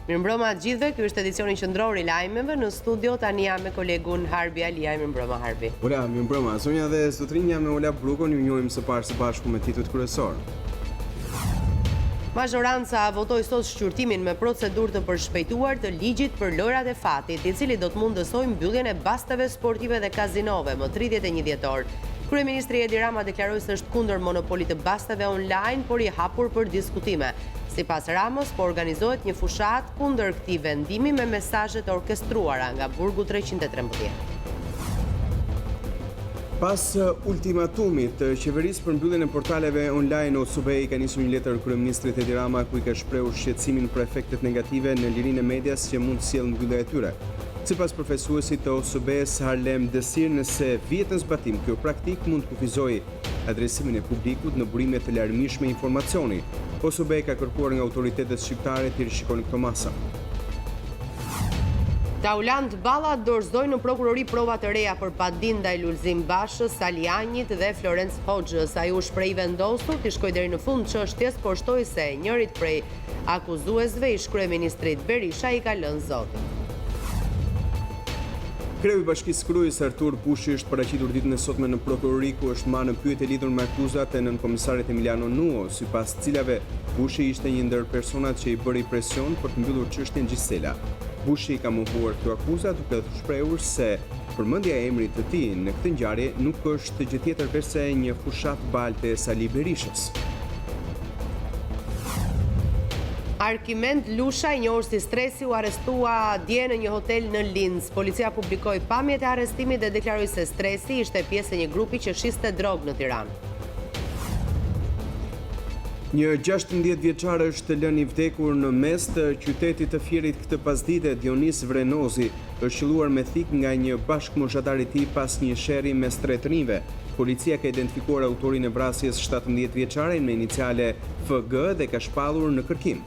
Mirëmbrëma të gjithëve, ky është edicioni qendror i lajmeve. Në studio tani jam me kolegun Harbi Alia. Mirëmbrëma Harbi. Ora, mirëmbrëma. Sonja dhe Zotrinja me Ola Brukon ju njohim së bashku me titujt kryesor. Mazhoranca votoi sot shqyrtimin me procedurë të përshpejtuar të ligjit për lojrat e fatit, i cili do të mundësojë mbylljen e basteve sportive dhe kazinove më 31 dhjetor. Kryeministri Edi Rama deklaroi se është kundër monopolit të basteve online, por i hapur për diskutime. Sipas Ramës, po organizohet një fushat kundër këtij vendimi me mesazhe të orkestruara nga burgu 313. Pas ultimatumit të qeverisë për mbylljen e portaleve online, OSBE ka nisur një letër kryeministrit Edi Rama ku i ka shprehur shqetësimin për efektet negative në lirinë e medias që mund të sjellë mbyllja e tyre. Sipas përfaqësuesit të OSBE-s Harlem Desir, nëse vihet në zbatim kjo praktik mund të kufizojë adresimin e publikut në burime të larmishme informacioni. OSBE ka kërkuar nga autoritetet shqiptare të rishikojnë këto masa. Taulant Balla dorëzoi në prokurori prova të reja për padin ndaj Lulzim Bashës, Sali Anjit dhe Florence Hoxhës. Ai u shpreh vendosur të shkojë deri në fund çështjes, por shtoi se njërit prej akuzuesve ish kryeministrit Berisha i ka lënë zotin. Kreu i Bashkisë Kryesit Artur Bushi është paraqitur ditën e sotme në prokurori ku është marrë në pyetje lidhur me akuzat e nënkomisarit Emiliano Nuo, sipas cilave Bushi ishte një ndër personat që i bëri presion për të mbyllur çështjen Gjisela. Bushi ka mohuar këto akuza duke shprehur se përmendja e emrit të tij në këtë ngjarje nuk është gjë tjetër përse një fushat balte e Sali Berishës. Arkimend Lusha, i njohur si Stresi, u arrestua dje në një hotel në Linz. Policia publikoi pamjet e arrestimit dhe deklaroi se Stresi ishte pjesë e një grupi që shiste drogë në Tiranë. Një 16 vjeçar është lënë i vdekur në mes të qytetit të Fierit këtë pasdite. Dionis Vrenozi është qelluar me thik nga një bashkëmoshatar i tij pas një sherrri mes tre të rinjve. Policia ka identifikuar autorin e vrasjes 17 vjeçare me iniciale FG dhe ka shpallur në kërkim.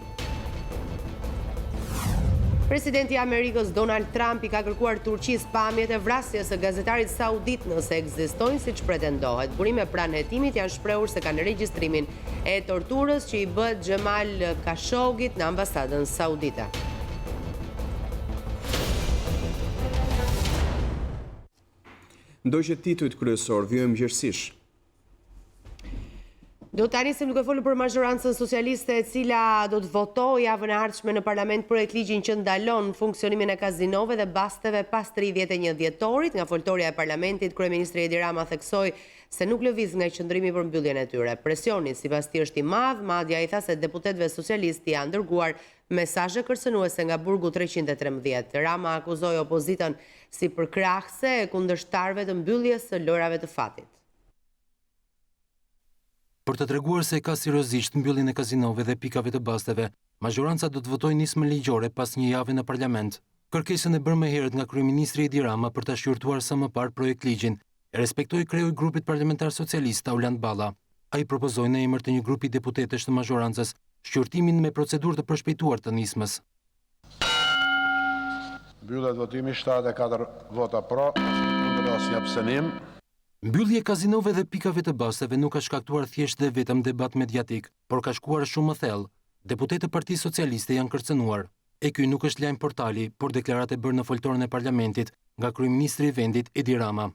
Presidenti i Amerikës Donald Trump i ka kërkuar Turqisë pamjet e vrasjes së gazetarit saudit nëse ekzistojnë siç pretendohet. Burime pranë hetimit janë shprehur se kanë regjistrimin e torturës që i bëhet Xhemal Khashoggit në ambasadën saudite. Ndoqët titujt kryesor, vjojmë gjërësish. Do të nisim duke folur për mazhorancën socialiste e cila do të votojë javën e ardhshme në parlament projektligjin që ndalon funksionimin e kazinove dhe basteve pas 31 dhjetorit. Nga foltorja e parlamentit, kryeministri Edi Rama theksoi se nuk lëviz nga qëndrimi për mbylljen e tyre. Presioni sipas tij është i madh, madje ai tha se deputetëve socialistë janë dërguar mesazhe kërcënuese nga burgu 313. Rama akuzoi opozitën si përkrahëse e kundërshtarëve të mbylljes së lojrave të fatit. Për të treguar se ka seriozisht mbylljen e kazinove dhe pikave të basteve, mazhoranca do të votojë nismën ligjore pas një jave në parlament. Kërkesën e bërë më herët nga kryeministri Edi Rama për ta shqyrtuar sa më parë projektligjin e respektoi kreu i grupit parlamentar socialist Taulant Balla. Ai propozoi në emër të një grupi deputetësh të mazhorancës shqyrtimin me procedurë të përshpejtuar të nismës. Mbyllet votimi 74 vota pro, kundër asnjë abstenim. Mbyllje kazinove dhe pikave të basteve nuk ka shkaktuar thjesht dhe vetëm debat mediatik, por ka shkuar shumë më thellë. Deputetë e Partisë Socialiste janë kërcënuar. E ky nuk është lajm portali, por deklaratë bërë në foltorën e parlamentit nga kryeministri i vendit Edi Rama.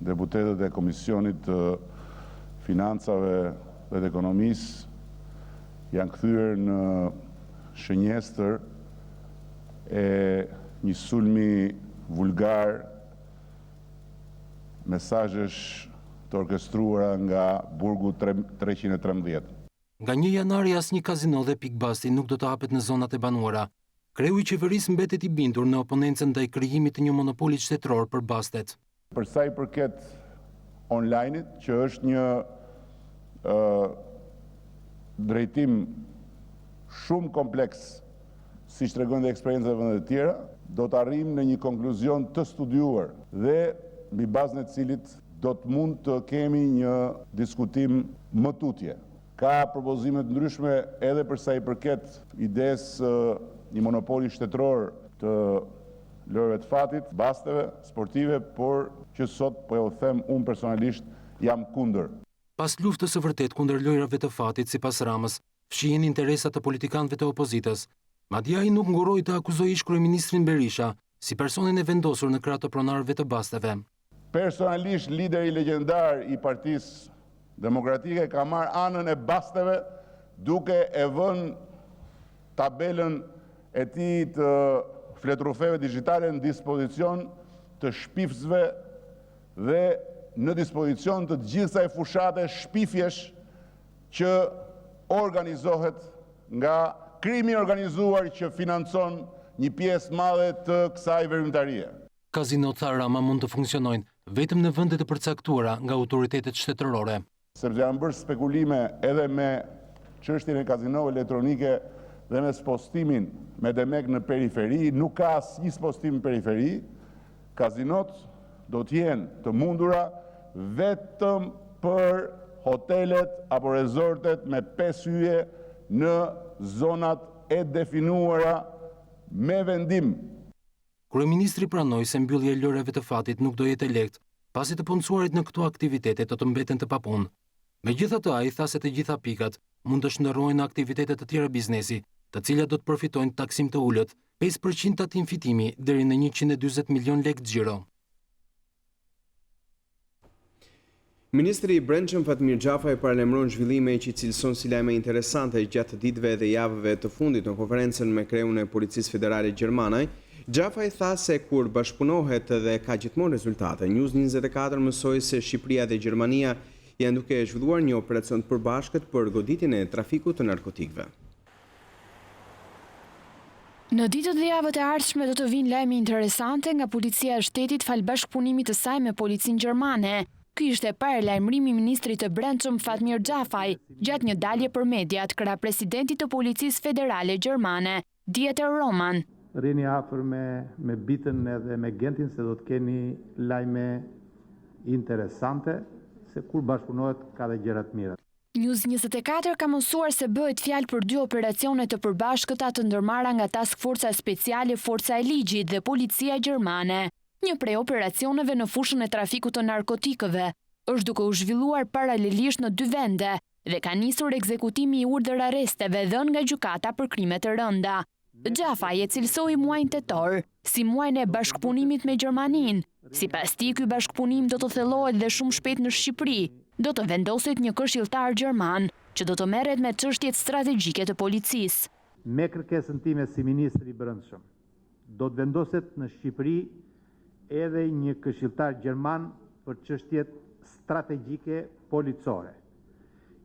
Deputetët e Komisionit të Financave dhe të Ekonomisë janë kthyer në shënjestër e një sulmi vulgar, mesazhesh të orkestruara nga burgu 313. Nga 1 janari asnjë kazino dhe pikë basti nuk do të hapet në zonat e banuara. Kreu i qeverisë mbetet i bindur në oponencën ndaj krijimit të një monopoli shtetror për bastet. Për sa i përket online-it, që është një drejtim shumë kompleks, siç tregojnë dhe eksperiencat e vendeve të tjera, do të arrijmë në një konkluzion të studiuar dhe mbi bazën e cilit do të mund të kemi një diskutim më tutje. Ka propozime të ndryshme edhe për sa i përket idesë një monopoli shtetror të lojrave të fatit, basteve, sportive, por që sot po e them unë personalisht jam kundër. Pas luftës së vërtet kundër lojrave të fatit, sipas Ramës, fshihen interesat të politikanëve të opozitës. Madje ai nuk nguroi të akuzojë ish kryeministrin Berisha si personin e vendosur në krah të pronarëve të basteve. Personalisht lideri legjendar i Partisë Demokratike ka marrë anën e basteve duke e vënë tabelën e tij të fletrufeve digjitale në dispozicion të shpifësve dhe në dispozicion të gjithë kësaj fushate shpifjesh që organizohet nga krimi organizuar që financon një pjesë madhe të kësaj veprimtarie. Kazinot, tha Rama, mund të funksionojnë vetëm në vende të përcaktuara nga autoritetet shtetërore. Sepse janë bërë spekulime edhe me çështjen e kazinove elektronike dhe me spostimin me demek në periferi, nuk ka asnjë spostim në periferi. Kazinot do të jenë të mundura vetëm për hotelet apo rezortet me 5 hyje në zonat e definuara me vendim. Kryeministri pranoi se mbyllja e lëreve të fatit nuk do jetë e lehtë, pasi të punësuarit në këto aktivitete do të mbeten të papunë. Megjithatë, ai tha se të gjitha pikat mund të shndërrohen në aktivitete të tjera biznesi, të cilat do të përfitojnë taksim të ulët, 5% tatim fitimi deri në 140 milion lekë xhiro. Ministri i Brendshëm Fatmir Xhafaj paralajmëron zhvillime që cilëson si lajme interesante gjatë ditëve dhe javëve të fundit në konferencën me kreun e Policisë Federale Gjermane. Xhafaj tha se kur bashkëpunohet dhe ka gjithmonë rezultate. News24 mësoi se Shqipëria dhe Gjermania janë duke zhvilluar një operacion të përbashkët për goditjen e trafikut të narkotikëve. Në ditët dhe javët e ardhshme do të vinë lajme interesante nga policia e shtetit fal bashkëpunimit të saj me policinë gjermane. Ky ishte parë lajmërimi i ministrit të Brendshëm Fatmir Xhafaj gjatë një dalje për mediat krah presidentit të Policisë Federale Gjermane, Dieter Roman. Rini afër me bitën edhe me gentin se do të keni lajme interesante se kur bashkëpunohet ka dhe gjëra të mira. News24 ka mësuar se bëhet fjalë për 2 operacione të përbashkëta të ndërmarra nga Task Forca Speciale Forca e Ligjit dhe Policia Gjermane. Një prej operacioneve në fushën e trafikut të narkotikëve është duke u zhvilluar paralelisht në 2 vende dhe ka nisur ekzekutimi i urdhër arresteve dhënë nga gjykata për krime të rënda. Xhafaj e cilësoi muajin tetor si muajin e bashkëpunimit me Gjermaninë. Sipas tij, ky bashkëpunim do të thellohet dhe shumë shpejt në Shqipëri. Do të vendoset një këshilltar gjerman që do të merret me çështjet strategjike të policisë. Me kërkesën time si ministri i Brendshëm, do të vendoset në Shqipëri edhe një këshilltar gjerman për çështjet strategjike policore,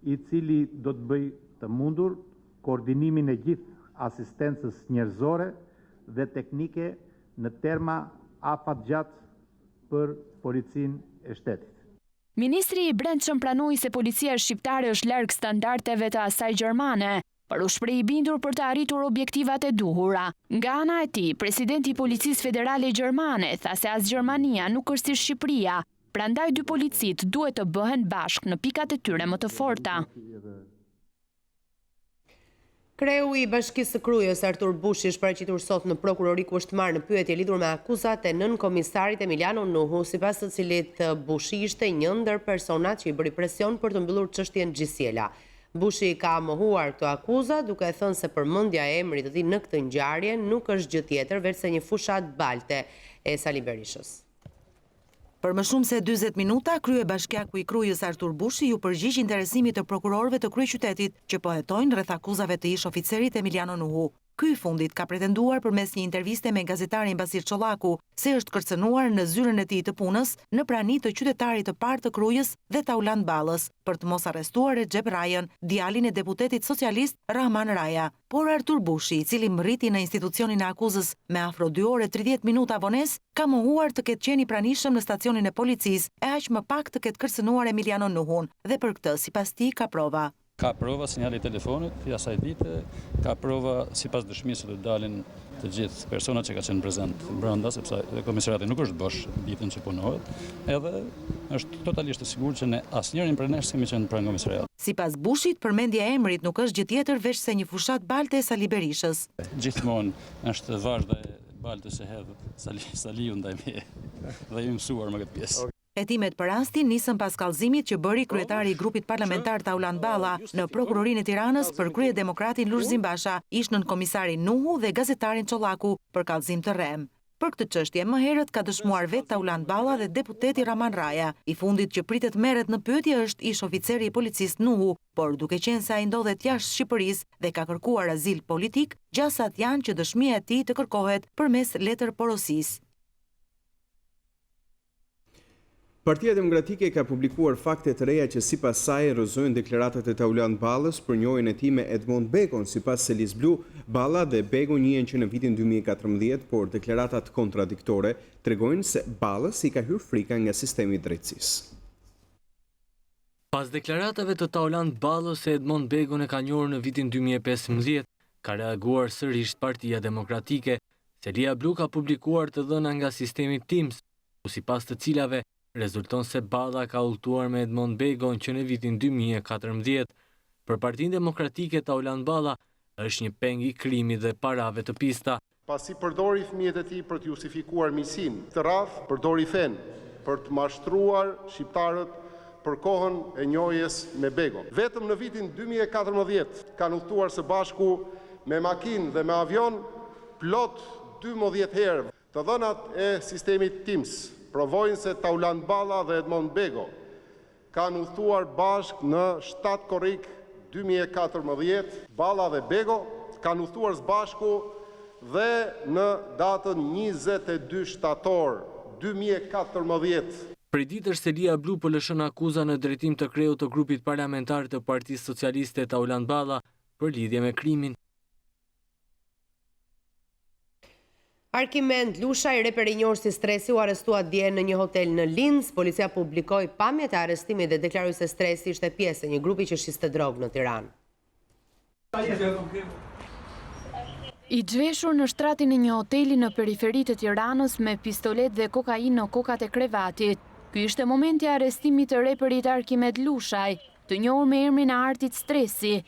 i cili do të bëj të mundur koordinimin e gjithë asistencës njerëzore dhe teknike në terma afatgjatë për policinë e shtetit. Ministri i Brendshëm pranoi se policia shqiptare është larg standardeve të asaj gjermane, por u shpreh i bindur për të arritur objektivat e duhura. Nga ana e tij, presidenti i Policisë Federale Gjermane tha se as Gjermania nuk është si Shqipëria, prandaj 2 policit duhet të bëhen bashkë në pikat e tyre më të forta. Kreu i Bashkisë së Krujës Artur Bushi është paraqitur sot në prokurori ku është marrë në pyetje lidhur me akuzat e nënkomisarit Emiliano Nuhu, sipas të cilit Bushi ishte një ndër personat që i bëri presion për të mbyllur çështjen Gjisiela. Bushi ka mohuar këto akuza duke thënë se përmendja e emrit të tij në këtë ngjarje nuk është gjë tjetër veçse një fushat balte e Sali Berishës. Për më shumë se 40 minuta, kryebashkiaku i Krujës Artur Bushi ju përgjigj interesimit të prokurorëve të kryeqytetit që po hetojnë rreth akuzave të ish oficerit Emiliano Nuhu. Ky i fundit ka pretenduar përmes një interviste me gazetarin Basir Çollaku se është kërcënuar në zyrën e tij të punës në prani të qytetarit të parë të Krujës dhe Tauland Ballës për të mos arrestuar Recep Rajën, djalin e deputetit socialist Rahman Raja. Por Artur Bushi, i cili mriti në institucionin e akuzës me afro 2 orë 30 minuta vonesë, ka mohuar të ketë qenë i pranishëm në stacionin e policisë e aq më pak të ketë kërcënuar Emiliano Nuhun dhe për këtë sipas tij ka prova. Ka prova sinjali telefonit, i asaj dite, ka prova sipas dëshmisë të dalin të gjithë personat që ka qenë prezent brenda, sepse komisariati nuk është bosh ditën që punohet, edhe është totalisht e sigurt që ne asnjërin prej nesh kemi qenë pranë komisariatit. Sipas Bushit, përmendja e emrit nuk është gjë tjetër veç se një fushat balte e Sali Berishës. Gjithmonë është vazhda e baltës e hedh Saliu ndaj meje dhe i mësuar me këtë pjesë. Hetimet për rastin nisën pas kallëzimit që bëri kryetari i grupit parlamentar Tauland Balla në prokurorinë e Tiranës për kryedemokratin Lulzim Basha, ish-nën komisarin Nuhu dhe gazetarin Çollaku për kallëzim të rrem. Për këtë çështje më herët ka dëshmuar vetë Tauland Balla dhe deputeti Raman Raja. I fundit që pritet merret në pyetje është ish oficeri i policisë Nuhu, por duke qenë se ai ndodhet jashtë Shqipërisë dhe ka kërkuar azil politik, gjasat janë që dëshmia e tij të kërkohet përmes letër porosisë. Partia Demokratike ka publikuar fakte të reja që sipas saj erozojnë deklaratat e Tauland Ballës për njohjen e tij me Edmond Begon. Sipas Selis Blu, Balla dhe Bego njihen që në vitin 2014, por deklaratat kontradiktore tregojnë se Ballës i ka hyrë frika nga sistemi i drejtësisë. Pas deklaratave të Tauland Ballës se Edmond Begon e ka njohur në vitin 2015, ka reaguar sërish Partia Demokratike. Selia Blu ka publikuar të dhëna nga sistemi Teams, sipas të cilave rezulton se Balla ka udhëtuar me Edmond Begon që në vitin 2014. Për Partinë Demokratike, Tauland Balla është një peng i krimit dhe parave të pista. Pasi përdori fëmijët e tij për të justifikuar miqësinë, këtë radh përdori fen për të mashtruar shqiptarët për kohën e njohjes me Begon. Vetëm në vitin 2014 kanë udhëtuar së bashku me makinë dhe me avion plot 12 herë. Të dhënat e sistemit Teams provojnë se Tauland Balla dhe Edmond Bego kanë udhëtuar bashkë në 7 korrik 2014. Balla dhe Bego kanë udhëtuar së bashku dhe në datën 22 shtator 2014. Prej ditësh Selia Blu po lëshon akuza në drejtim të kreut të grupit parlamentar të Partisë Socialiste Tauland Balla për lidhje me krimin. Arkimend Lushaj, reper i njohur si Stresi, u arrestua dje në një hotel në Linz. Policia publikoi pamjet e arrestimit dhe deklaroi se Stresi ishte pjesë e një grupi që shiste drogë në Tiranë. I zhveshur në shtratin e një hoteli në periferi të Tiranës me pistolet dhe kokainë në kokat e krevatit. Ky ishte momenti i arrestimit të reperit Arkimend Lushaj, të njohur me emrin e artit Stresi.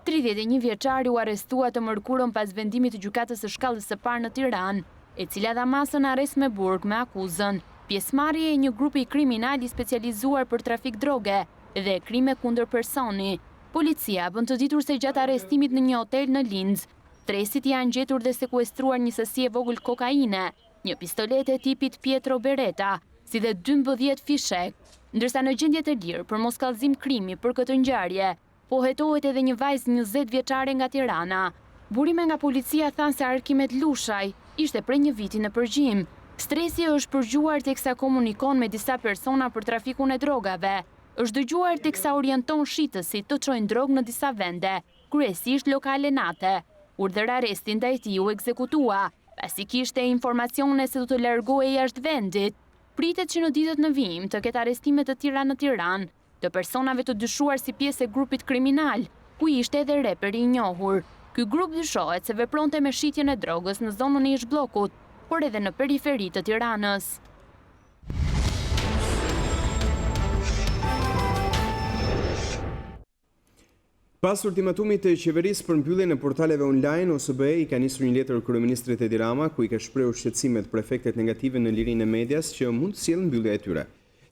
31 vjeçari u arrestua të mërkurën pas vendimit të gjykatës së shkallës së parë në Tiranë, e cila dha masën arrest me burg me akuzën pjesëmarrje e një grupi kriminal i specializuar për trafik droge dhe krime kundër personi. Policia bën të ditur se gjatë arrestimit në një hotel në Linz, Stresit janë gjetur dhe sekuestruar një sasi e vogël kokaine, një pistolet e tipit Pietro Beretta, si dhe 12 fishek, ndërsa në gjendje të lirë për mos kallëzim krimi për këtë ngjarje, po hetohet edhe një vajzë 20 vjeçare nga Tirana. Burime nga policia thanë se Arkimend Lushaj ishte prej një viti në përgjim. Stresi është përgjuar teksa komunikon me disa persona për trafikun e drogave. Është dëgjuar teksa orienton shitësit të çojnë drogë në disa vende, kryesisht lokale nate. Urdhër arresti ndaj tij u ekzekutua, pasi kishte informacione se do të largohej jashtë vendit. Pritet që në ditët në vijim të ketë arrestime të tjera në Tiranë, të personave të dyshuar si pjesë e grupit kriminal, ku ishte edhe reperi i njohur. Ky grup dyshohet se vepronte me shitjen e drogës në zonën e ish-bllokut, por edhe në periferi të Tiranës. Pas ultimatumit të qeverisë për mbylljen e portaleve online, OSBE i ka nisur një letër kryeministrit Edi Rama, ku i ka shprehur shqetësimet për efektet negative në lirinë e medias që mund të sjellë mbyllja e tyre.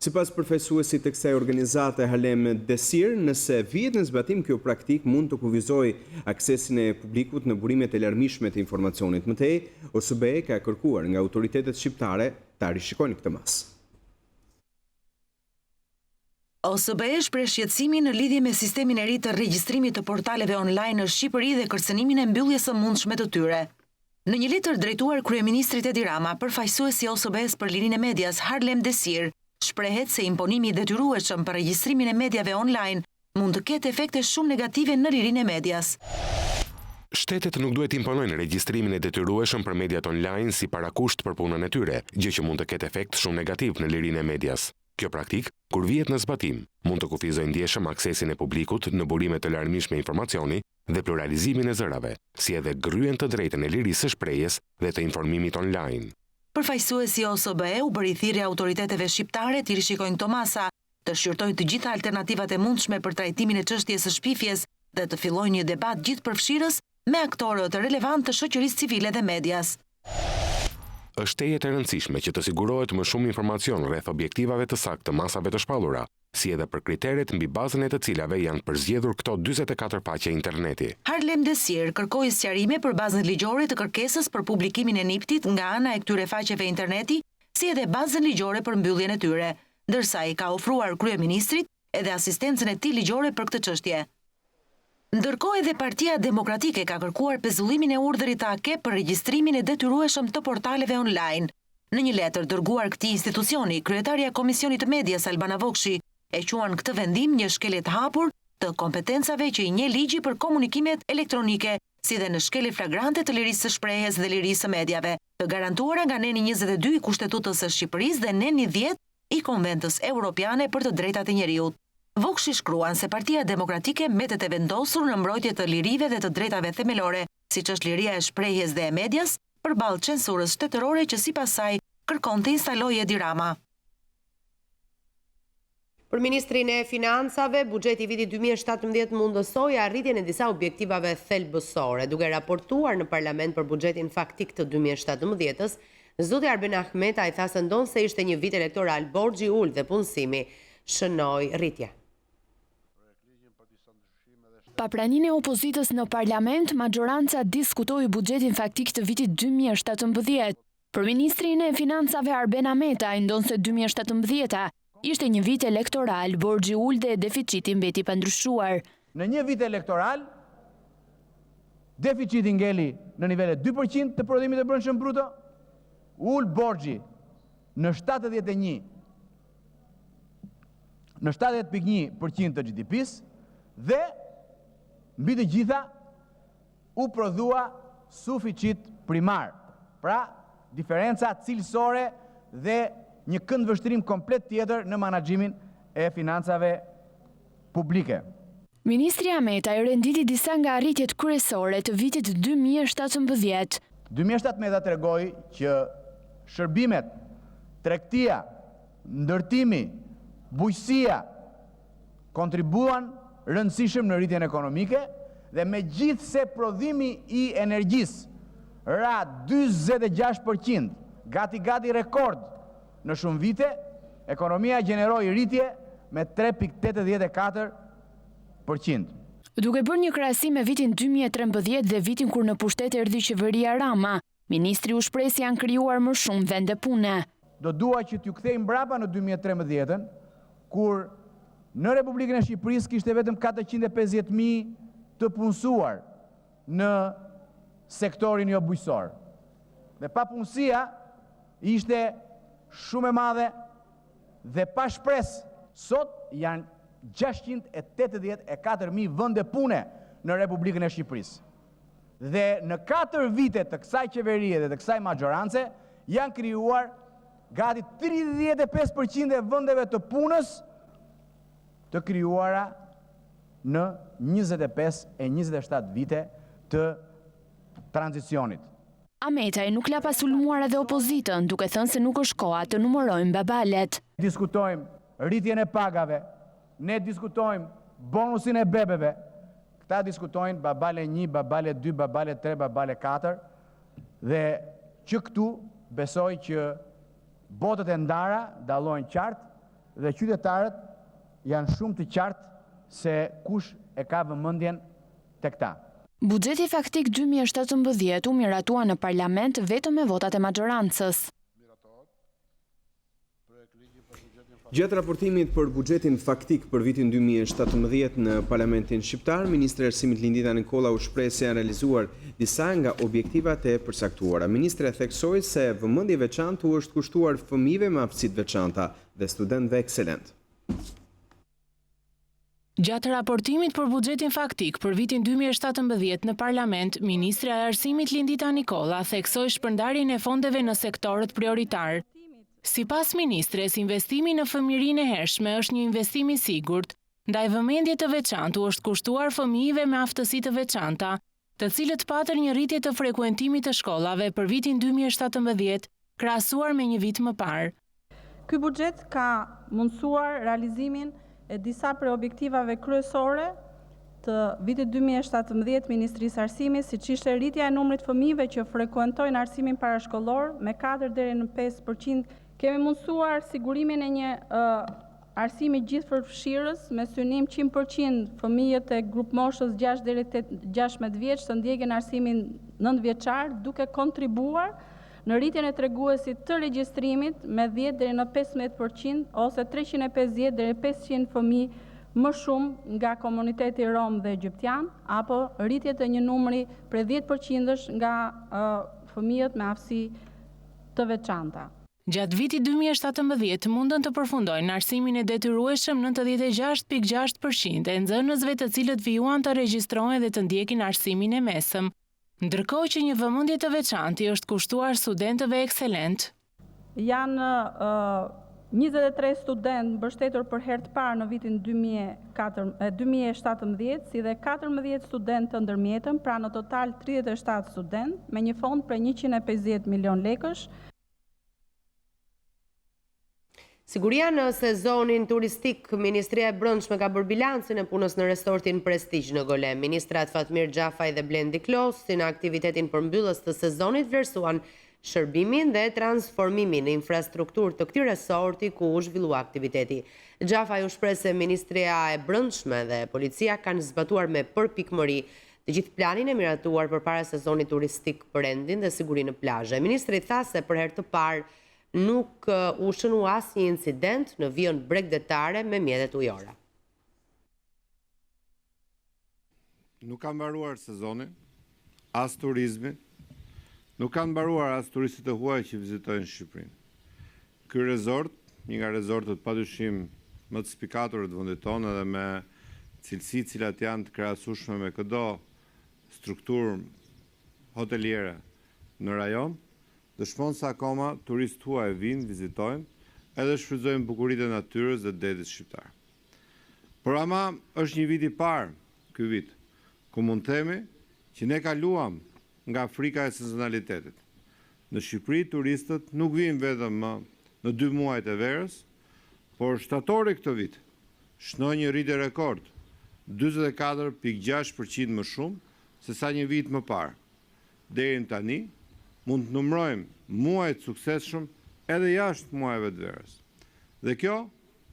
Sipas përfaqësuesit të kësaj organizate Halem Desir, nëse vihet në zbatim kjo praktik mund të kufizojë aksesin e publikut në burimet e larmishme të informacionit. Mëtej, OSBE ka kërkuar nga autoritetet shqiptare ta rishikojnë këtë mas. OSBE shpreh shqetësimin në lidhje me sistemin e ri të regjistrimit të portaleve online në Shqipëri dhe kërcënimin e mbylljes së mundshme të tyre. Në një letër drejtuar kryeministrit Edi Rama, përfaqësuesi i OSBE-s për lirinë e medias Halem Desir shprehet se imponimi i detyrueshëm për regjistrimin e mediave online mund të ketë efekte shumë negative në lirinë e medias. Shtetet nuk duhet imponojnë regjistrimin e detyrueshëm për mediat online si parakusht për punën e tyre, gjë që mund të ketë efekt shumë negativ në lirinë e medias. Kjo praktik, kur vihet në zbatim, mund të kufizojë ndjeshëm aksesin e publikut në burime të larmishme informacioni dhe pluralizimin e zërave, si edhe gryen të drejtën e lirisë së shprehjes dhe të informimit online. Përfaqësuesi i OSBE u bëri thirrje autoriteteve shqiptare të rishikojnë këto masa, të shqyrtojnë të gjitha alternativat e mundshme për trajtimin e çështjes së shpifjes dhe të fillojnë një debat gjithëpërfshirës me aktorët relevant të shoqërisë civile dhe medias. Është tejet e rëndësishme që të sigurohet më shumë informacion rreth objektivave të saktë të masave të shpallura, si edhe për kriteret mbi bazën e të cilave janë përzgjedhur këto 44 faqe interneti. Harlem Desir kërkoi sqarime për bazën ligjore të kërkesës për publikimin e niptit nga ana e këtyre faqeve interneti, si edhe bazën ligjore për mbylljen e tyre, ndërsa i ka ofruar kryeministrit edhe asistencën e tij ligjore për këtë çështje. Ndërkohë edhe Partia Demokratike ka kërkuar pezullimin e urdhrit të AKE për regjistrimin e detyrueshëm të portaleve online. Në një letër dërguar këtij institucioni, kryetarja e Komisionit të Medias Albana Vokshi e quan këtë vendim një shkelje të hapur të kompetencave që i njeh ligji për komunikimet elektronike, si dhe në shkelje flagrante të lirisë së shprehjes dhe lirisë së mediave, të garantuara nga neni 22 i Kushtetutës së Shqipërisë dhe neni 10 i Konventës Evropiane për të drejtat e njeriut. Vokshi shkruan se Partia Demokratike mbetet e vendosur në mbrojtje të lirive dhe të drejtave themelore, siç është liria e shprehjes dhe e medias, përballë censurës shtetërore që sipas saj kërkon të instalojë Edi Rama. Për Ministrin e Financave, buxheti i vitit 2017 mundësoi arritjen e disa objektivave thelbësore. Duke raportuar në parlament për buxhetin faktik të 2017-s, zoti Arben Ahmeta i tha se ndonse ishte një vit elektoral, borxhi ul dhe punësimi shënoi rritje. Pa praninë e opozitës në parlament, majoranca diskutoi buxhetin faktik të vitit 2017. Për Ministrin e Financave Arben Ahmeta, ndonse 2017-a ishte një vit elektoral, borxhi ul dhe deficiti mbeti pa ndryshuar. Në një vit elektoral, deficiti ngeli në nivele 2% të prodhimit të brendshëm bruto, ul borxhi në 70.1% të GDP-s dhe mbi të gjitha u prodhua suficit primar, pra diferenca cilësore dhe një këndvështrim komplet tjetër në menaxhimin e financave publike. Ministri Ahmeta i renditi disa nga arritjet kryesore të vitit 2017. 2017 tregoi që shërbimet, tregtia, ndërtimi, bujqësia kontribuan rëndësishëm në rritjen ekonomike dhe megjithse prodhimi i energjisë ra 46%, gati rekord në shumë vite, ekonomia gjeneroi rritje me 3.84%. Duke bërë një krahasim me vitin 2013 dhe vitin kur në pushtet erdhi qeveria Rama, ministri u shpreh se janë krijuar më shumë vende pune. Do dua që t'ju kthej mbrapa në 2013-ën, kur në Republikën e Shqipërisë kishte vetëm 450.000 të punësuar në sektorin jo bujqësor. Dhe papunësia ishte shumë e madhe dhe pa shpresë. Sot janë 684.000 vende pune në Republikën e Shqipërisë. Dhe në 4 vite të kësaj qeverie dhe të kësaj magjorance janë krijuar gati 35% e vendeve të punës të krijuara në 25 e 27 vite të tranzicionit. Ahmeta nuk la pasulmuar edhe opozitën, duke thënë se nuk është koha të numërojmë babalet. Diskutojmë rritjen e pagave, ne diskutojmë bonusin e bebeve, këta diskutojnë babale 1, babale 2, babale 3, babale 4, dhe që këtu besoj që botët e ndara dallojnë qartë dhe qytetarët janë shumë të qartë se kush e ka vëmendjen tek ta. Buxheti faktik 2017 u miratua në parlament vetëm me votat e majorancës. Gjatë raportimit për buxhetin faktik për vitin 2017 në Parlamentin Shqiptar, Ministri e Arsimit Lindita Nikola u shpreh se janë realizuar disa nga objektivat e përcaktuara. Ministri theksoi se vëmendje veçantë u është kushtuar fëmijëve me aftësi të veçanta dhe studentëve ekselent. Gjatë raportimit për buxhetin faktik për vitin 2017 në parlament, Ministria e Arsimit Lindita Nikola theksoi shpërndarjen e fondeve në sektorët prioritar. Sipas ministres, investimi në fëmijërinë e hershme është një investim i sigurt, ndaj vëmendje të veçantë u është kushtuar fëmijëve me aftësi të veçanta, të cilët patën një rritje të frekuentimit të shkollave për vitin 2017, krahasuar me një vit më parë. Ky buxhet ka mundsuar realizimin e disa prej objektivave kryesore të vitit 2017 Ministrisë Arsimit, siç ishte rritja e numrit fëmijëve që frekuentojnë arsimin parashkollor me 4 deri në 5%, kemi mundësuar sigurimin e një arsimi gjithëpërfshirës me synim 100% fëmijët e grup moshës 6 deri 16 vjeç të ndjekin arsimin 9 vjeçar, duke kontribuar në rritjen e treguesit të regjistrimit me 10 deri në 15% ose 350 deri 500 fëmijë më shumë nga komuniteti rom dhe egyptian, apo rritje të një numri prej 10% nga fëmijët me aftësi të veçanta. Gjatë vitit 2017 mundën të përfundojnë arsimin e detyrueshëm 96.6% e nxënësve të cilët vijuan të regjistrohen dhe të ndjekin arsimin e mesëm, ndërkohë që një vëmendje të veçantë është kushtuar studentëve ekselent. Janë 23 studentë mbështetur për herë të parë në vitin 2017, si dhe 14 studentë të ndërmjetëm, pra në total 37 studentë, me një fond prej 150 milion lekësh. Siguria në sezonin turistik, Ministria e Brendshme ka bërë bilancin e punës në resortin Prestigj në Golem. Ministrat Fatmir Gjafaj dhe Blendi Klosi në aktivitetin përmbyllës të sezonit vlerësuan shërbimin dhe transformimin në infrastrukturë të këtij resorti ku u zhvillua aktiviteti. Gjafaj u shpreh se Ministria e Brendshme dhe policia kanë zbatuar me përpikmëri të gjithë planin e miratuar përpara sezonit turistik për rendin dhe sigurinë në plazhe. Ministri tha se për herë të parë nuk u shënu asnjë incident në vijën bregdetare me mjetet ujore. Nuk kanë mbaruar sezoni, as turizmi, nuk kanë mbaruar as turistët e huaj që vizitojnë Shqipërinë. Ky rezort, një nga rezortet padyshim më të spikatur të vendit tonë dhe me cilësi cilat janë të krahasueshme me çdo strukturë hoteliere në rajon, dëshmon se akoma turistë huaj vinë, vizitojnë, edhe shfrytëzojnë bukuritë e natyrës dhe detit shqiptar. Por ama është një vit i parë, ky vit, ku mund themi që ne kaluam nga frika e sezonalitetit. Në Shqipëri turistët nuk vinë vetëm në 2 muajt e verës, por shtatori këtë vit shënoi një rritje rekord, 44.6% më shumë se sa një vit më parë. Deri tani mund të numërojmë muajt suksesshëm edhe jashtë muajve të verës. Dhe kjo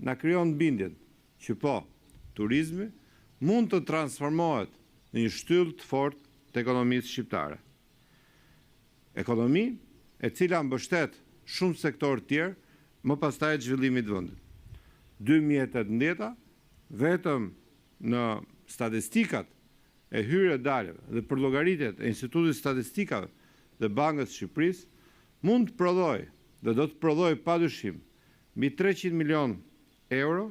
na krijon bindjen që po, turizmi mund të transformohet në një shtyllë të fortë të ekonomisë shqiptare. Ekonomi e cila mbështet shumë sektorë tjerë më pastaj të zhvillimit të vendit. 2018 vetëm në statistikat e hyrje daleve dhe për llogaritjet e Institutit Statistikave dhe Bankës së Shqipërisë mund të prodhoj dhe do të prodhoj padyshim mbi 300 milion euro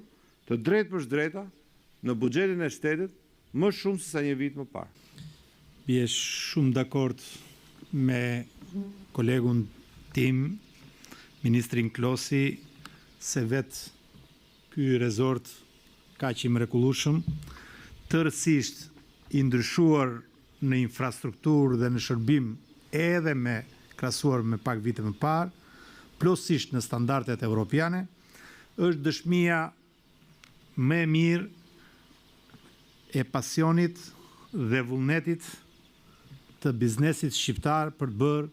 të drejtë për drejta në buxhetin e shtetit më shumë se sa një vit më parë. Bie shumë dakord me kolegun tim, Ministrin Klosi, se vetë ky rezort ka që i mrekullueshëm, tërësisht i ndryshuar në infrastrukturë dhe në shërbim edhe me krahasuar me pak vite më parë, plotësisht në standardet evropiane, është dëshmia më e mirë e pasionit dhe vullnetit të biznesit shqiptar për të bërë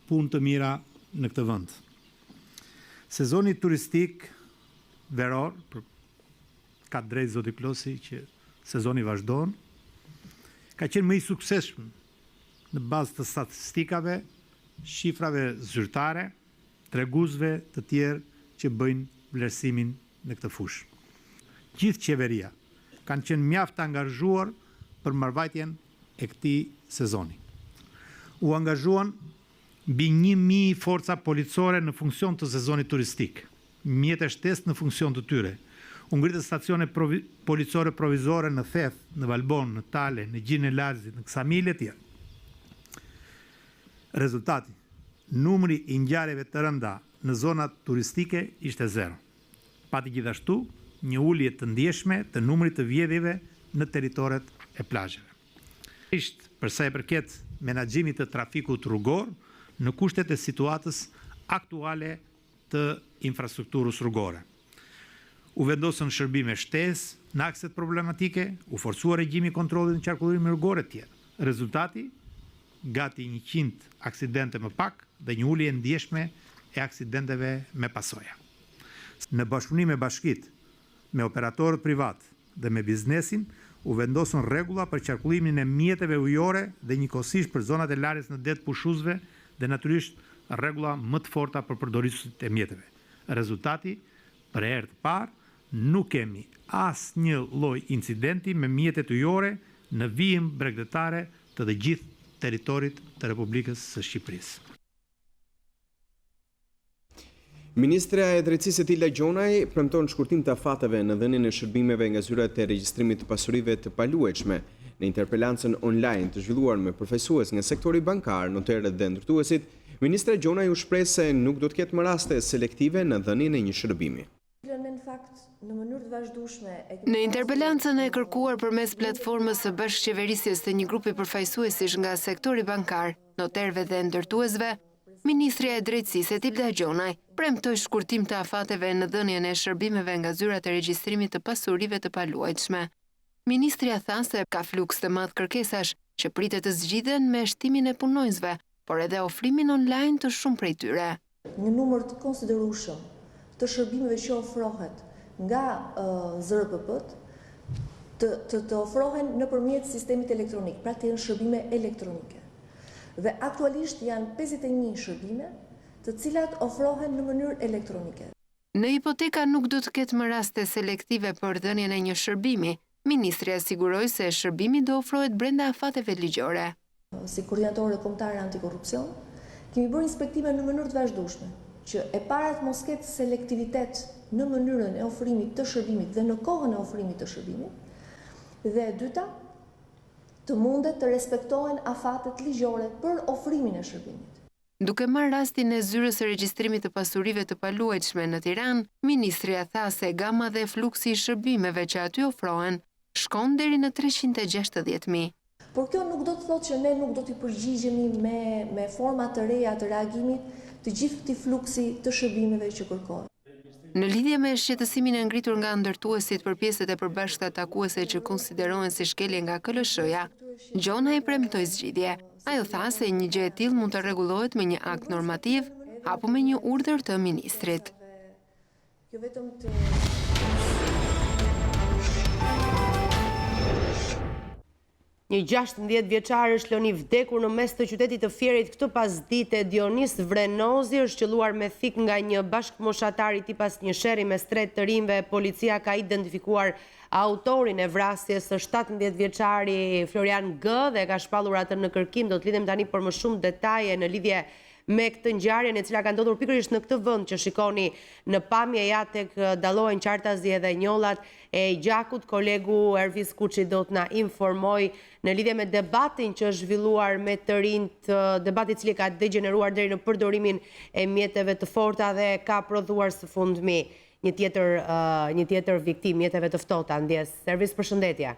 punë të mira në këtë vend. Sezoni turistik veror, ka drejt zoti Klosi që sezoni vazhdon, ka qenë më i suksesshëm në bazë të statistikave, shifrave zyrtare, treguesve të tjerë që bëjnë vlerësimin në këtë fushë. Gjithë qeveria kanë qenë mjaft të angazhuar për mbarvajtjen e këtij sezoni. U angazhuan mbi 1000 forca policore në funksion të sezonit turistik, mjete shtesë në funksion të tyre. U ngritën stacione policore provizore në Theth, në Valbon, në Tale, në Gjinë e Larzit, në Ksamil e tjerë. Rezultati, numri i ngjarjeve të rënda në zonat turistike ishte 0. Pati gjithashtu një ulje të ndjeshme të numrit të vjedhjeve në territoret e plazheve. Për sa i përket menaxhimit të trafikut rrugor në kushtet e situatës aktuale të infrastrukturës rrugore. u vendosën shërbime shtesë në akset problematike, u forcua regjimi kontrollit në qarkullimin rrugor e tjerë. Rezultati, gati 100 aksidente më pak dhe një ulje ndjeshme e aksidenteve me pasoja. Në bashkëpunim me bashkitë, me operatorët privat dhe me biznesin, u vendosën rregulla për qarkullimin e mjeteve ujore dhe njëkohësisht për zonat e larjes në det pushuesve dhe natyrisht rregulla më të forta për përdorisuesit e mjeteve. Rezultati, për herë të parë, nuk kemi asnjë lloj incidenti me mjetet ujore në vijim bregdetare të të gjithë territorit të Republikës së Shqipërisë. Ministra e Drejtësisë Tila Gjonaj premton shkurtim të afateve në dhënien e shërbimeve nga zyrat e regjistrimit të pasurive të paluajtshme. Në interpelancën online të zhvilluar me përfaqësues nga sektori bankar, noterët dhe ndërtuesit, Ministra Gjonaj u shpreh se nuk do të ketë më raste selektive në dhënien e një shërbimi. Në interpelancën e kërkuar përmes platformës së bashkëqeverisjes të një grupi përfaqësuesish nga sektori bankar, noterëve dhe ndërtuesve, Ministria e Drejtësisë Tilda Gjonaj premtoi shkurtim të afateve në dhënien e shërbimeve nga zyrat e regjistrimit të pasurive të paluajtshme. Ministria tha se ka fluks të madh kërkesash që pritet të zgjidhen me shtimin e punonjësve, por edhe ofrimin online të shumë prej tyre. Një numër të konsiderueshëm të shërbimeve që ofrohet nga ZRPP-t të ofrohen nëpërmjet sistemit elektronik, pra të jenë shërbime elektronike. Dhe aktualisht janë 51 shërbime të cilat ofrohen në mënyrë elektronike. Në hipoteka nuk do të ketë më raste selektive për dhënien e një shërbimi. Ministria siguroi se shërbimi do ofrohet brenda afateve ligjore. Si koordinatore kombëtare antikorrupsion, kemi bërë inspektime në mënyrë të vazhdueshme, që e para të mos ketë selektivitet në mënyrën e ofrimit të shërbimit dhe në kohën e ofrimit të shërbimit, dhe e dyta, të mundet të respektohen afatet ligjore për ofrimin e shërbimit. Duke marrë rastin e zyrës së regjistrimit të pasurive të paluajtshme në Tiranë, ministria tha se gama dhe fluksi i shërbimeve që aty ofrohen shkon deri në 360.000. Por kjo nuk do të thotë që ne nuk do t'i përgjigjemi me forma të reja të reagimit të gjithë këtij fluksi të shërbimeve që kërkohen. Në lidhje me shqetësimin e ngritur nga ndërtuesit për pjesët e përbashkëta takuese që konsiderohen si shkelje nga KLSH-ja, Gjonaj premtoi zgjidhje. Ajo tha se një gjë e tillë mund të rregullohet me një akt normativ apo me një urdhër të ministrit. Një 16 vjeçar është lënë i vdekur në mes të qytetit të Fierit këtë pasdite. Dionis Vrenozi është qelluar me thik nga një bashkëmoshatar i tij pas një sherri mes tre të rinjve. Policia ka identifikuar autorin e vrasjes së 17 vjeçari Florian G dhe ka shpallur atë në kërkim. Do të lidhem tani për më shumë detaje në lidhje me këtë ngjarje e cila ka ndodhur pikërisht në këtë vend që shikoni në pamje. Ja tek dallohen qartazi edhe njollat e gjakut. Kolegu Ervis Kuçi do të na informoj në lidhje me debatin që është zhvilluar me të rinjt, debati i cili ka degeneruar deri në përdorimin e mjeteve të forta dhe ka prodhuar së fundmi një tjetër viktim, mjeteve të ftohta ndjes. Ervis, përshëndetje.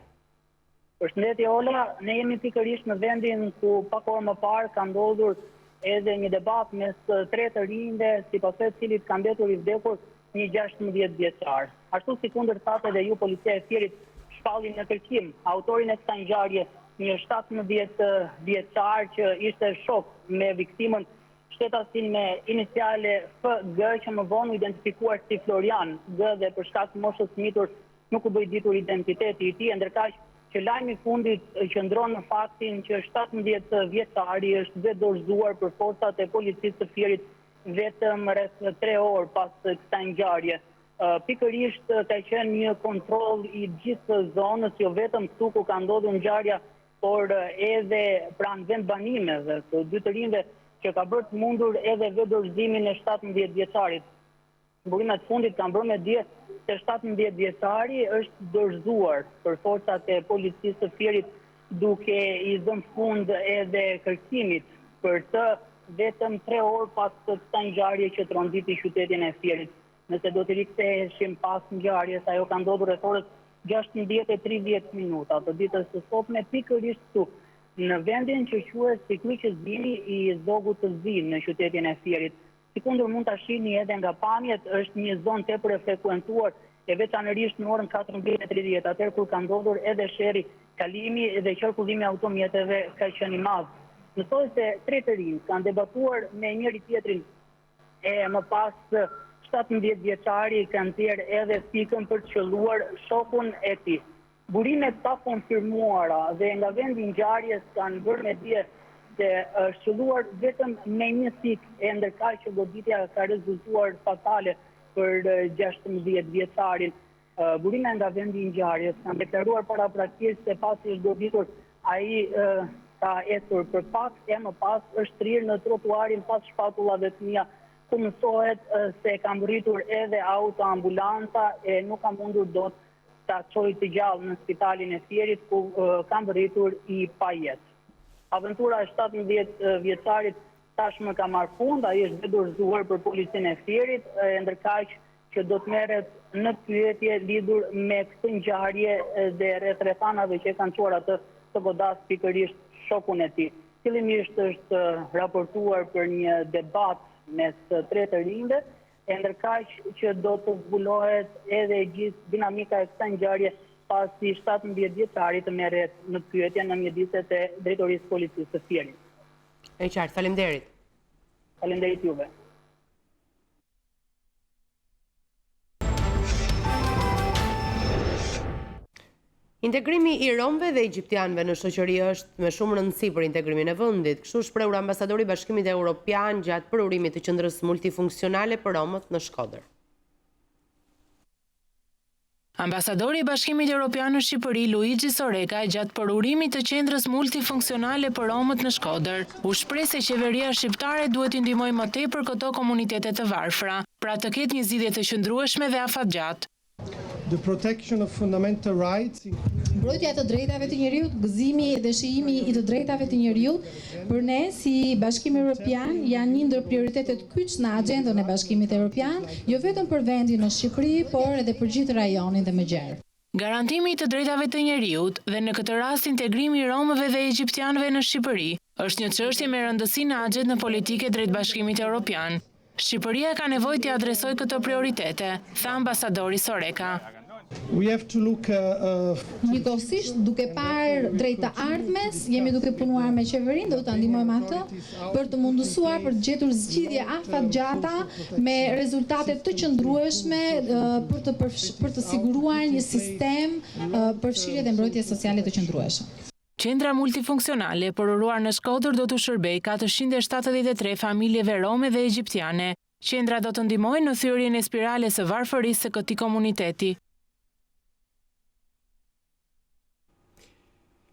Përshëndetje Ola, ne jemi pikërisht në vendin ku pak orë më parë ka ndodhur edhe një debat mes tre të rinjve, sipas të cilit ka mbetur i vdekur një 16 vjeçar. Ashtu si kundër thatë edhe ju, policia e Fierit shpalli në kërkim autorin e kësaj ngjarje, një 17 vjeçar që ishte shok me viktimën, shtetasin me iniciale FG, që më vonë u identifikuar si Florian G, dhe për shkak të moshës smitur nuk u bëi ditur identiteti i tij, ndërkaq që lajmi i fundit qëndron në faktin që 17 vjeçari është vetë dorëzuar për forcat e policisë të Fierit vetëm rreth 3 orë pas kësaj ngjarje. Pikërisht ka qenë një kontroll i gjithë zonës, jo vetëm këtu ku ka ndodhur ngjarja, por edhe pranë vendbanimeve të dy të rinjve, që ka bërë të mundur edhe vetë dorëzimin e 17 vjeçarit. Burimet fundit kanë bërë me dje se 17 vjeçari është dorëzuar për forcat e policisë të Fierit, duke i dhënë fund edhe kërkimit për të vetëm 3 orë pas kësaj ngjarje që tronditi qytetin e Fierit. Nëse do të riktheheshim pas ngjarjes, ajo ka ndodhur rreth orës 16:30 të ditës së sotme, pikërisht këtu në vendin që quhet si kryqëzimi i zogut të Zim në qytetin e Fierit. Sikundur mund ta shihni edhe nga pamjet, është një zonë tepër e frekuentuar e veçanërisht në orën 14:30, atëherë kur ka ndodhur edhe sherri, kalimi dhe qarkullimi automjeteve ka qenë i madh. Nësoj se tre të rinj kanë debatuar me njëri tjetrin e më pas 17 vjeçari kanë thirrë edhe pikën për të qelluar shokun e tij. Burimet pa konfirmuara dhe nga vendi i ngjarjes kanë bërë me dje se është qelluar vetëm me një pikë, e ndërkaq që goditja ka rezultuar fatale për 16 vjeçarin. Burimet nga vendi i ngjarjes kanë deklaruar paraprakisht se pasi është goditur ai ka ecur për pak e më pas është trirë në trotuarin pas shpatullave të mia, ku mësohet se ka mbërritur edhe autoambulanca e nuk ka mundur dot ta çojë të gjallë në spitalin e Fierit, ku ka mbërritur i pajetë. Aventura e 17 vjeçarit tashmë ka marrë fund, ai është dorëzuar për policinë e Fierit, ndërkaq që do të merret në pyetje lidhur me këtë ngjarje dhe rrethanave që kanë çuar atë të godas pikërisht shokun e tij. Fillimisht është raportuar për një debat mes tre të rinjve, e ndërkaq që do të zbulohet edhe gjithë dinamika e kësaj ngjarje pasi 17 vjeçari të merret në pyetje në mjediset e drejtorisë policisë së Fierit. E qartë, faleminderit. Faleminderit juve. Integrimi i romëve dhe egjiptianëve në shoqëri është me shumë rëndësi për integrimin e vendit. Kështu shprehur ambasadori i Bashkimit Evropian gjatë përurimit të qendrës multifunksionale për romët në Shkodër. Ambasadori i Bashkimit Evropian në Shqipëri, Luigi Soreka, gjatë përurimit të qendrës multifunksionale për romët në Shkodër, u shpreh se qeveria shqiptare duhet i ndihmojë më tepër këto komunitete të varfra, pra të ketë një zgjidhje të qëndrueshme dhe afatgjatë. The protection of fundamental rights. Mbrojtja e të drejtave të njerëzit, gëzimi dhe shijimi i të drejtave të njerëzit, për ne si Bashkimi Evropian janë një ndër prioritetet kyç në agjendën e Bashkimit Evropian, jo vetëm për vendin në Shqipëri, por edhe për gjithë rajonin dhe më gjerë. Garantimi i të drejtave të njerëzit dhe në këtë rast integrimi i romëve dhe egjiptianëve në Shqipëri është një çështje me rëndësi në agjendën politike drejt Bashkimit Evropian. Shqipëria ka nevojë të adresojë këto prioritete, tha ambasadori Soreka. Njëkohësisht, duke parë drejt të ardhmes, jemi duke punuar me qeverinë, do ta ndihmojmë atë për të mundësuar për të gjetur zgjidhje afatgjata me rezultate të qëndrueshme për të siguruar një sistem përfshirje dhe mbrojtje sociale të qëndrueshëm. Qendra multifunksionale përuruar në Shkodër do të shërbejë 473 familjeve rome dhe egjiptiane. Qendra do të ndihmojë në thyrjen e spirales së varfërisë së këtij komuniteti.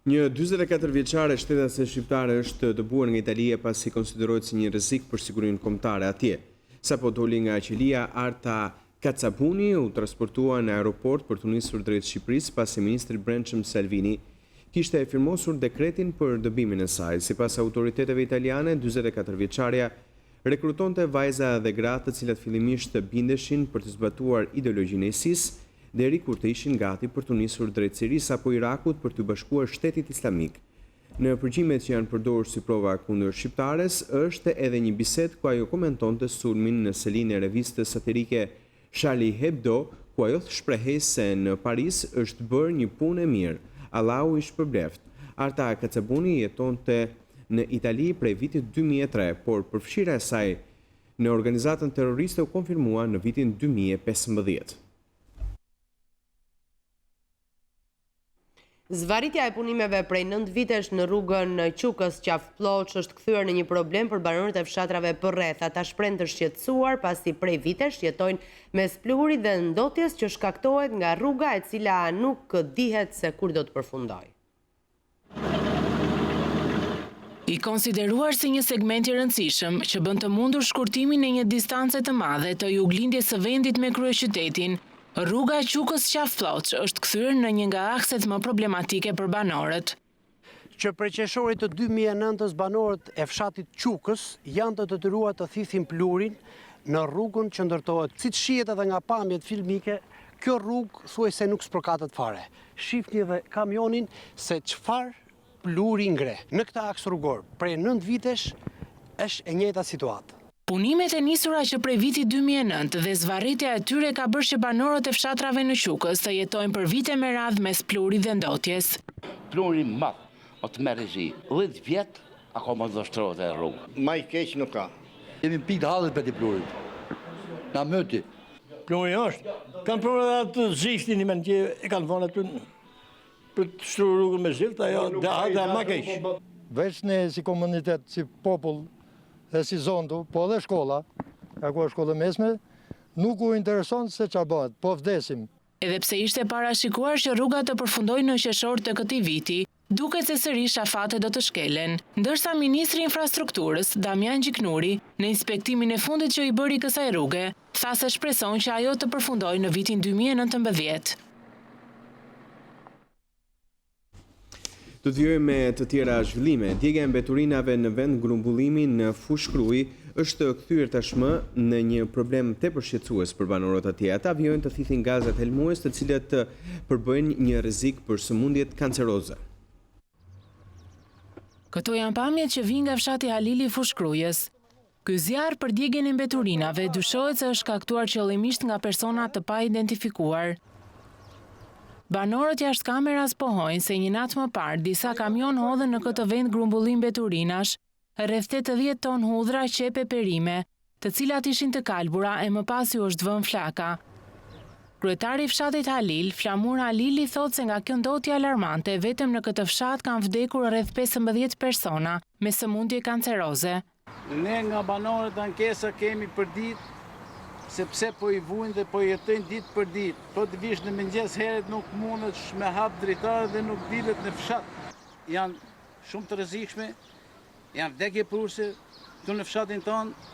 Një 44 vjeçare shtetase shqiptare është dëbuar nga Italia pasi konsiderohet si një rrezik për sigurinë kombëtare atje. Sapo doli nga qelia, Arta Kacabuni u transportua në aeroport për të nisur drejt Shqipërisë pasi ministri i Brendshëm Salvini kishte firmosur dekretin për dëbimin e saj. Sipas autoriteteve italiane, 44 vjeçaria rekrutonte vajza dhe gra të cilat fillimisht bindeshin për të zbatuar ideologjinë e ISIS, deri kur të ishin gati për të nisur drejt Sirisë apo Irakut për të bashkuar shtetit islamik. Në përgjimet që janë përdorur si prova kundër shqiptares, është edhe një bisedë ku ajo komentonte sulmin në selinë e revistës satirike Charlie Hebdo, ku ajo shprehej se në Paris është bërë një punë e mirë. Allahu i shpërbleft. Arta Kacabuni jetonte në Itali prej vitit 2003, por përfshirja e saj në organizatën terroriste u konfirmua në vitin 2015. Zvarritja e punimeve prej 9 vitesh në rrugën Qukës Qafploç është kthyer në një problem për banorët e fshatrave përreth. Ata shprehen të shqetësuar pasi prej vitesh jetojnë mes pluhurit dhe ndotjes që shkaktohet nga rruga e cila nuk dihet se kur do të përfundojë. I konsideruar si një segment i rëndësishëm që bën të mundur shkurtimin e një distance të madhe të juglindjes së vendit me kryeqytetin, rruga e Qukës Qafploç është kthyer në një nga akset më problematike për banorët. Që prej qershorit të 2009-s banorët e fshatit Qukës janë të detyruar të thithin pluhurin në rrugën që ndërtohet. Siç shihet edhe nga pamjet filmike, kjo rrugë thuajse nuk sprakatet fare. Shihni edhe kamionin se çfarë pluhuri ngre. Në këtë aks rrugor, prej 9 vitesh është e njëjta situatë. Punimet e nisura që prej vitit 2009 dhe zvarritja e tyre ka bërë që banorët e fshatrave në Shukës të jetojnë për vite me radhë mes plurit dhe ndotjes. Pluri madh, o të merrëzi, 10 vjet akoma do shtrohet e rrugë. Ma i keq nuk ka. Jemi pikë hallit për të plurit. Na mëti. Pluri është. Kanë provuar atë ziftin men që e kanë vënë aty për të shtruar rrugën me zift, ajo dhe ma keq. Veç ne si komunitet, si popull dhe si zondu, po dhe shkolla, ku është shkolla mesme, nuk u intereson se çfarë bëhet, po vdesim. Edhe pse ishte parashikuar që rruga të përfundojë në qershor të këtij viti, duket se sërish shafatet do të shkelen, ndërsa Ministri i Infrastrukturës, Damian Gjiknuri, në inspektimin e fundit që i bëri kësaj rruge, tha se shpreson që ajo të përfundojë në vitin 2019. Do të vjojmë me të tjera zhvillime. Djegja e mbeturinave në vend grumbullimi në fushë Krui është kthyer tashmë në një problem tepër shqetësues për banorët atje. Ata vjojnë të thithin gazet helmues, të cilat përbëjnë një rrezik për sëmundjet kanceroze. Këto janë pamjet që vijnë nga fshati Halili i fushë Krujës. Ky zjarr për djegjen e mbeturinave dyshohet se është shkaktuar qëllimisht nga persona të pa identifikuar. Banorët jashtë kameras pohojnë se një natë më parë disa kamion hodhen në këtë vend grumbullim mbeturinash, rreth 80 ton hudhra, qepe, perime, të cilat ishin të kalbura e më pas u është vënë flaka. Kryetari i fshatit Halil, Flamur Halili, thotë se nga kjo ndotje alarmante vetëm në këtë fshat kanë vdekur rreth 15 persona me sëmundje kanceroze. Ne nga banorët ankesa kemi për ditë, sepse po i vujnë dhe po jetojnë ditë për ditë. Po të vish në mëngjes heret nuk mundet me hap dritarë dhe nuk dilet në fshat. Janë shumë të rrezikshme, janë vdekje prurse, këtu në fshatin tonë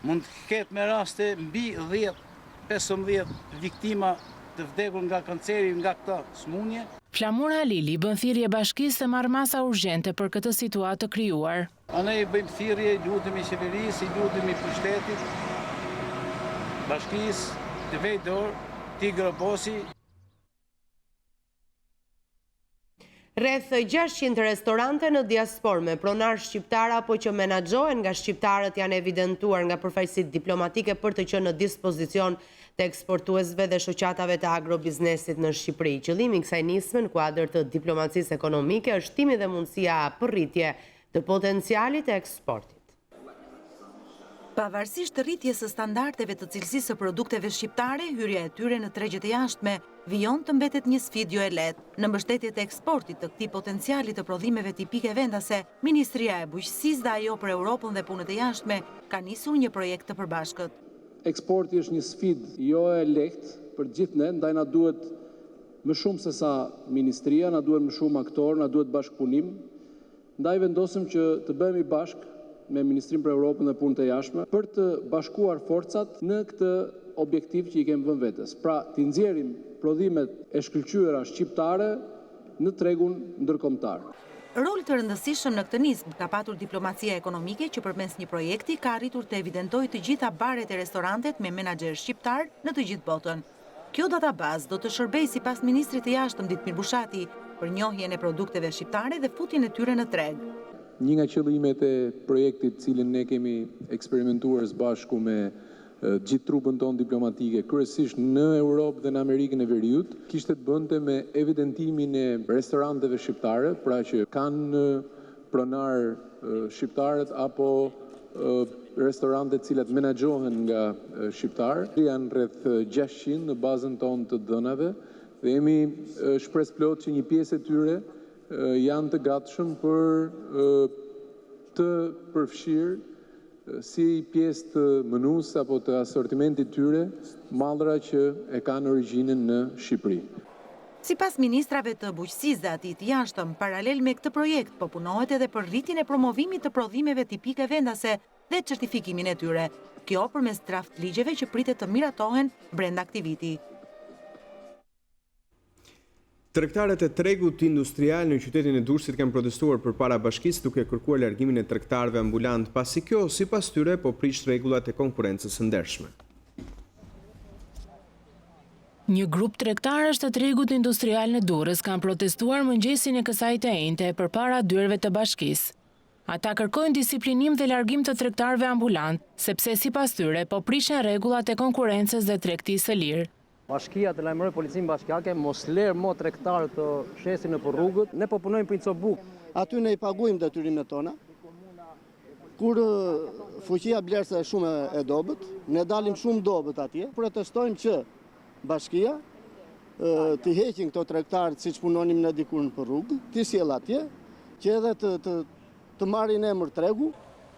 mund të ketë me raste mbi 10-15 viktima të vdekur nga kanceri nga këta sëmundje. Flamur Halili bën thirrje bashkisë të marrë masa urgjente për këtë situatë të krijuar. Ne i bëjmë thirrje, lutemi qeverisë, lutemi pushtetit, bashkisë, të vejtë dorë, t'i grobosi. Rreth 600 restorante në diaspor me pronar shqiptar apo që menaxhohen nga shqiptarët janë evidentuar nga përfaqësitë diplomatike për të qenë në dispozicion të eksportuesve dhe shoqatave të agrobiznesit në Shqipëri. Qëllimi i kësaj nisme në kuadër të diplomacisë ekonomike është timi dhe mundësia për rritje të potencialit të eksportit. Pavarësisht të rritjes së standardeve të cilësisë së produkteve shqiptare, hyrja e tyre në tregjet e jashtme vijon të mbetet një sfidë jo e lehtë. Në mbështetje të eksportit të këtij potenciali të prodhimeve tipike vendase, Ministria e Bujqësisë dhe ajo për Europën dhe punët e jashtme ka nisur një projekt të përbashkët. Eksporti është një sfidë jo e lehtë për gjithë ne, ndaj na duhet më shumë se sa ministria, na duhet më shumë aktorë, na duhet bashkëpunim. Ndaj vendosim që të bëhemi bashkë me Ministrinë për Europën dhe punët e jashtme për të bashkuar forcat në këtë objektiv që i kemi vënë vetes. Pra, t'i nxjerrim prodhimet e shkëlqyera shqiptare në tregun ndërkombëtar. Rol të rëndësishëm në këtë nismë ka patur diplomacia ekonomike që përmes një projekti ka arritur të evidentojë të gjitha baret e restorantet me menaxher shqiptar në të gjithë botën. Kjo databazë do të shërbejë sipas ministrit të jashtëm Ditmir Bushati për njohjen e produkteve shqiptare dhe futjen e tyre në treg. Një nga qëllimet e projektit cilin ne kemi eksperimentuar së bashku me gjithë trupën tonë diplomatike, kryesisht në Europë dhe në Amerikën e Veriut, kishte të bënte me evidentimin e restoranteve shqiptare, pra që kanë pronar shqiptarët apo restorantet cilat menaxhohen nga shqiptar. Janë rreth 600 në bazën tonë të dhënave dhe jemi shpresë plot që një pjesë e tyre janë të gatshëm për të përfshirë si pjesë të menus apo të asortimentit tyre mallra që e kanë origjinën në Shqipëri. Sipas ministrave të bujqësisë dhe atij të jashtëm, paralel me këtë projekt po punohet edhe për rritjen e promovimit të prodhimeve tipike vendase dhe certifikimin e tyre. Kjo përmes draft ligjeve që pritet të miratohen brenda aktiviti. Tregtarët e tregut industrial në qytetin e Durrësit kanë protestuar përpara bashkisë duke kërkuar largimin e tregtarëve ambulant, pasi kjo sipas tyre po prish rregullat e konkurrencës së ndershme. Një grup tregtarësh të tregut industrial në Durrës kanë protestuar mëngjesin e kësaj të enjte përpara dyerve të bashkisë. Ata kërkojnë disiplinim dhe largim të tregtarëve ambulant, sepse sipas tyre po prishin rregullat e konkurrencës dhe tregtisë së lirë. Bashkia të lajmëroj policinë bashkiake mos lërë mo tregtarë të shesin nëpër rrugët, ne po punojmë për një cobuk. Aty ne i paguajmë detyrimet tona. Kur fuqia blerëse është shumë e dobët, ne dalim shumë dobët atje, protestojmë që bashkia të heqin këto tregtarë siç punonim ne dikur nëpër rrugë, të sjell atje, që edhe të marrin emër tregu.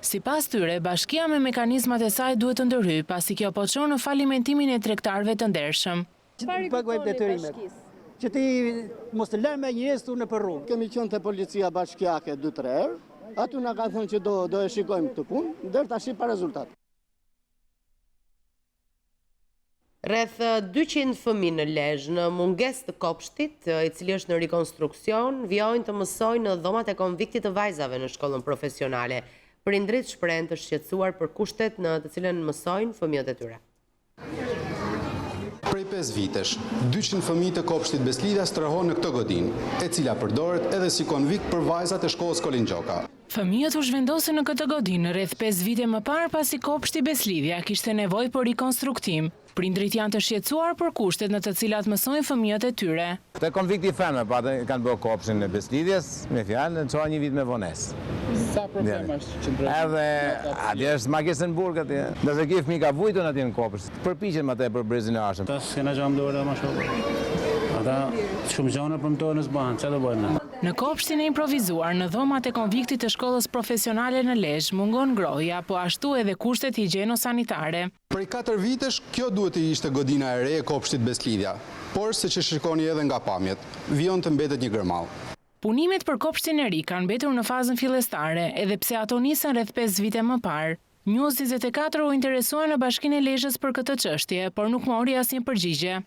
Sipas tyre, bashkia me mekanizmat e saj duhet të ndërhyjë, pasi kjo po çon në falimentimin e tregtarëve të ndershëm. Çfarë paguajmë detyrimet? Që ti mos të lërë me njerëz nëpër rrugë. Kemi qenë te policia bashkiake 2-3 herë. Aty na kanë thënë që do e shikojmë këtë punë, deri tash pa rezultat. Rreth 200 fëmijë në Lezhë në mungesë të kopshtit, i cili është në rikonstruksion, vjojnë të mësojnë në dhomat e konviktit të vajzave në shkollën profesionale. Prindrit shprehen të shqetësuar për kushtet në të cilën mësojnë fëmijët e tyre. Prej 5 vitesh, 200 fëmijë të kopshtit Beslidha strehon në këtë godinë, e cila përdoret edhe si konvikt për vajzat e shkollës Kolingjoka. Fëmijët u zhvendosin në këtë godinë rreth 5 vite më parë pasi kopshti Beslidhja kishte nevojë për rikonstruktim. Prindrit janë të shqetësuar për kushtet në të cilat mësojnë fëmijët e tyre. Te konvikti femër, pa kanë bërë kopshin në Beslidhjes, me fjalë, në çfarë një vit me vonesë. Sa problema është që Edhe atje është magesën burg atje. Nëse ke fëmijë ka vujtën atje në kopsh. Përpiqen atë për brezin e arshëm. Tas kena gjam dorë më shumë. Ata shumë gjëra premtojnë në zban, çfarë do bëjnë? Në kopshtin e improvizuar në dhomat e konviktit të shkollës profesionale në Lezhë mungon ngrohja, po ashtu edhe kushtet higjieno-sanitare. Prej 4 vitesh, kjo duhet të ishte godina e re e kopshtit Beslidhja, por se që shikoni edhe nga pamjet, vijon të mbetet një gërmall. Punimet për kopshtin e ri kanë mbetur në fazën fillestare, edhe pse ato nisën rreth 5 vite më parë. News24 u interesua në Bashkinë e Lezhës për këtë çështje, por nuk mori asnjë përgjigje.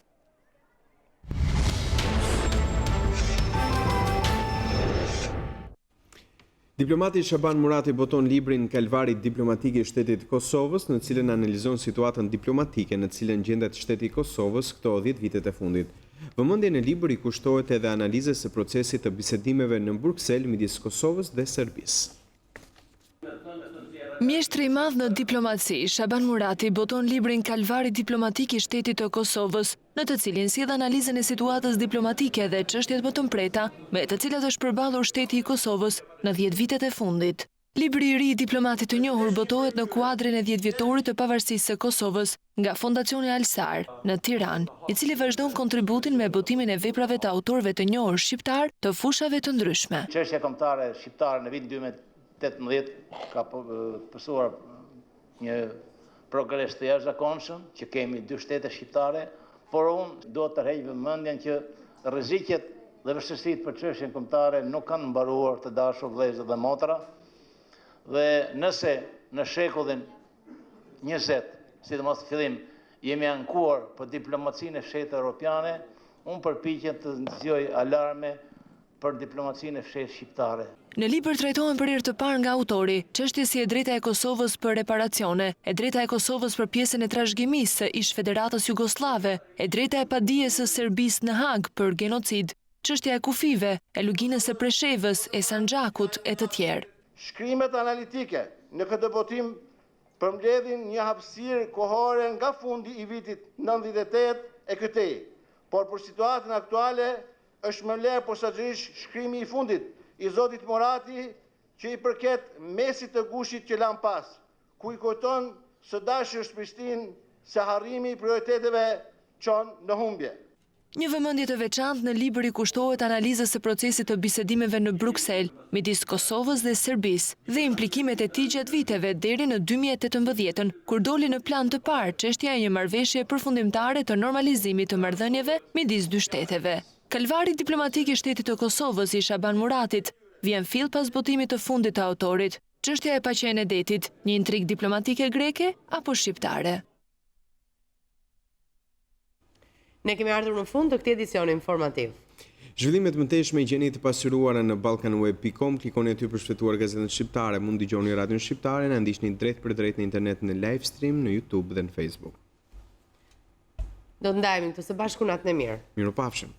Diplomati Shaban Murati boton librin Kalvari diplomatik i shtetit të Kosovës, në cilën analizon situatën diplomatike në cilën gjendet shteti i Kosovës këto 10 vitet e fundit. Vëmendja në libër i kushtohet edhe analizës së procesit të bisedimeve në Bruksel midis Kosovës dhe Serbisë. Mjeshtri i madh në diplomaci, Shaban Murati boton librin Kalvari diplomatik i shtetit të Kosovës, në të cilin sjell analizën e situatës diplomatike dhe çështjet më të mpreta me të cilat është përballur shteti i Kosovës në 10 vitet e fundit. Libri i ri i diplomatit të njohur botohet në kuadrin e 10 vjetorit të pavarësisë së Kosovës nga Fondacioni Alsar në Tiranë, i cili vazhdon kontributin me botimin e veprave të autorëve të njohur shqiptar të fushave të ndryshme. Çështja kombëtare shqiptare në vitin 2018 ka pësuar një progres të jashtëzakonshëm, që kemi 2 shtete shqiptare, por unë do të tërheq vëmendjen që rreziqet dhe vështirësitë për çështjen kombëtare nuk kanë mbaruar, të dashur vëllezër dhe motra, dhe nëse në shekullin 20, sidomos në fillim, jemi ankuar për diplomacinë e shtetit europiane, unë përpiqem të zgjoj alarme për diplomacinë e shtetit shqiptare. Në libër trajtohen për herë të parë nga autori çështje si e drejta e Kosovës për reparacione, e drejta e Kosovës për pjesën e trashëgimisë së ish Federatës Jugoslave, e drejta e padijes së Serbisë në Hag për genocid, çështja e kufive, e luginës së Preshevës, e Sanxhakut e të tjerë. Shkrimet analitike në këtë botim përmbledhin një hapësirë kohore nga fundi i vitit 98 e këtej, por për situatën aktuale është më lehtë posaçërisht shkrimi i fundit i zotit Murati, që i përket mesit të gushit që lan pas, ku i kujton së dashur Prishtinë se harrimi i prioriteteve çon në humbje. Një vëmendje të veçantë në libër i kushtohet analizës së procesit të bisedimeve në Bruksel midis Kosovës dhe Serbisë dhe implikimet e tij gjatë viteve deri në 2018, kur doli në plan të parë çështja e një marrëveshje përfundimtare të normalizimit të marrëdhënieve midis 2 shteteve. Kalvari diplomatik i shtetit të Kosovës i Shaban Muratit vjen fill pas botimit të fundit të autorit. Çështja e paqenedetit, një intrigë diplomatike greke apo shqiptare? Ne kemi ardhur në fund të këtij edicioni informativ. Zhvillimet më teshme i gjeni të pasuruara në balkanweb.com, klikoni aty për shfletuar gazetën shqiptare, mund dëgjoni radion shqiptare, na ndiqni drejt për drejt në internet në live stream në YouTube dhe në Facebook. Do të ndajemi këtu së bashku, natën e mirë. Mirupafshim.